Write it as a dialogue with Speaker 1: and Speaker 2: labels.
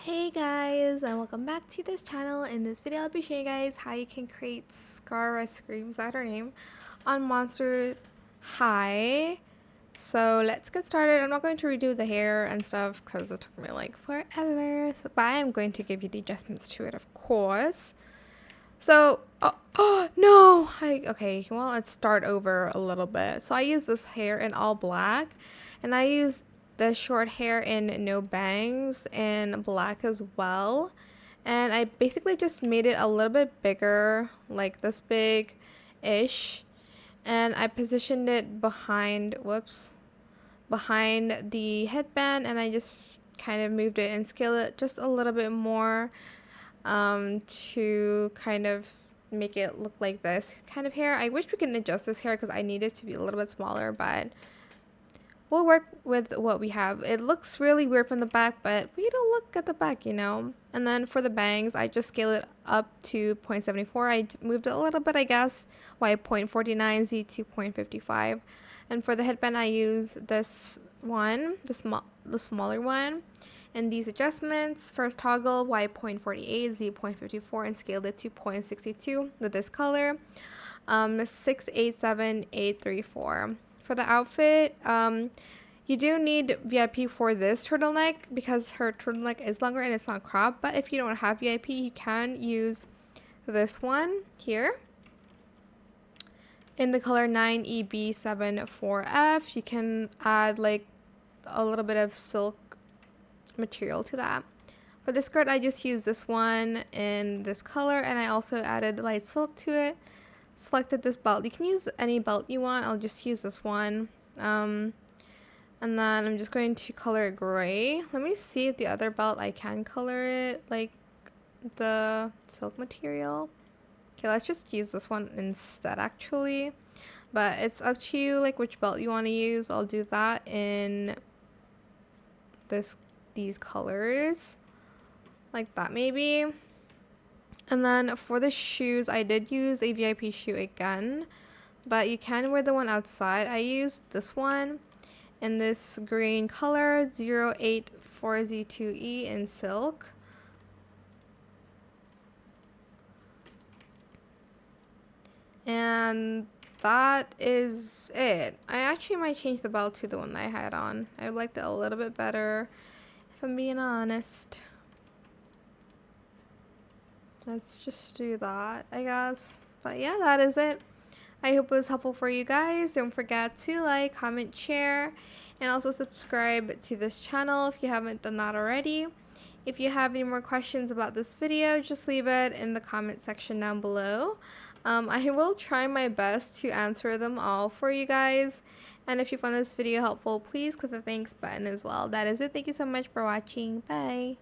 Speaker 1: Hey guys, and welcome back to this channel. In this video I'll be showing you guys how you can create Scarah Screams, that's her name, on Monster High. So let's get started. I'm not going to redo the hair and stuff because it took me like forever, but I am going to give you the adjustments to it, of course. So oh no, okay, well, let's start over a little bit. So I use this hair in all black, and I use the short hair in no bangs in black as well, and I basically just made it a little bit bigger, like this big ish, and I positioned it behind behind the headband, and I just kind of moved it and scaled it just a little bit more to kind of make it look like this kind of hair. I wish we could adjust this hair because I need it to be a little bit smaller, but we'll work with what we have. It looks really weird from the back, but we don't look at the back, you know. And then for the bangs, I just scale it up to 0.74. I moved it a little bit, I guess. Y 0.49, Z to 0.55. And for the headband, I use this one, the smaller one. And these adjustments, first toggle Y 0.48, Z 0.54, and scaled it to 0.62 with this color, 687834. For the outfit, you do need VIP for this turtleneck because her turtleneck is longer and it's not cropped. But if you don't have VIP, you can use this one here in the color 9EB74F. You can add like a little bit of silk material to that. For the skirt, I just used this one in this color, and I also added light silk to it. Selected this belt. You can use any belt you want. I'll just use this one. And then I'm just going to color it gray. Let me see if the other belt I can color it like the silk material. Okay, let's just use this one instead actually. But it's up to you like which belt you want to use. I'll do that in these colors like that maybe. And then for the shoes, I did use a VIP shoe again, but you can wear the one outside. I used this one in this green color 084Z2E in silk. And that is it. I actually might change the belt to the one that I had on. I liked it a little bit better, if I'm being honest. Let's just do that, I guess. But yeah, that is it. I hope it was helpful for you guys. Don't forget to like, comment, share, and also subscribe to this channel if you haven't done that already. If you have any more questions about this video, just leave it in the comment section down below. I will try my best to answer them all for you guys. And if you found this video helpful, please click the thanks button as well. That is it. Thank you so much for watching. Bye.